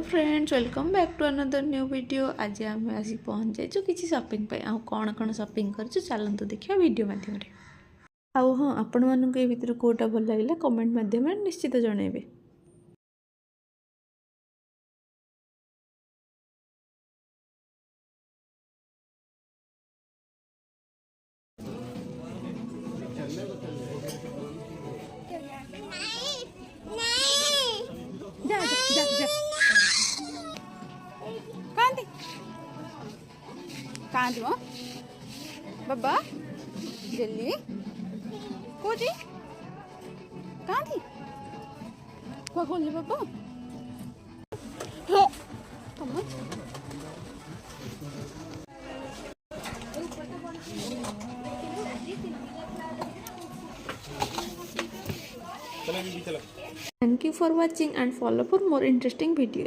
Friends welcome back to another new video. आज आम आसी पहुँच जाइए किसी शॉपिंग पे आ कौन कौन शॉपिंग कर चलतु देखिए वीडियो माध्यम आउ हाँ आपण मानक ये भितर कोटा भल लगे कमेंट माध्यम निश्चित जनइबे। कांदी मो बाबा जल्दी कोजी कांदी को खोल बाबा तुम Thank you for watching and follow for more interesting videos.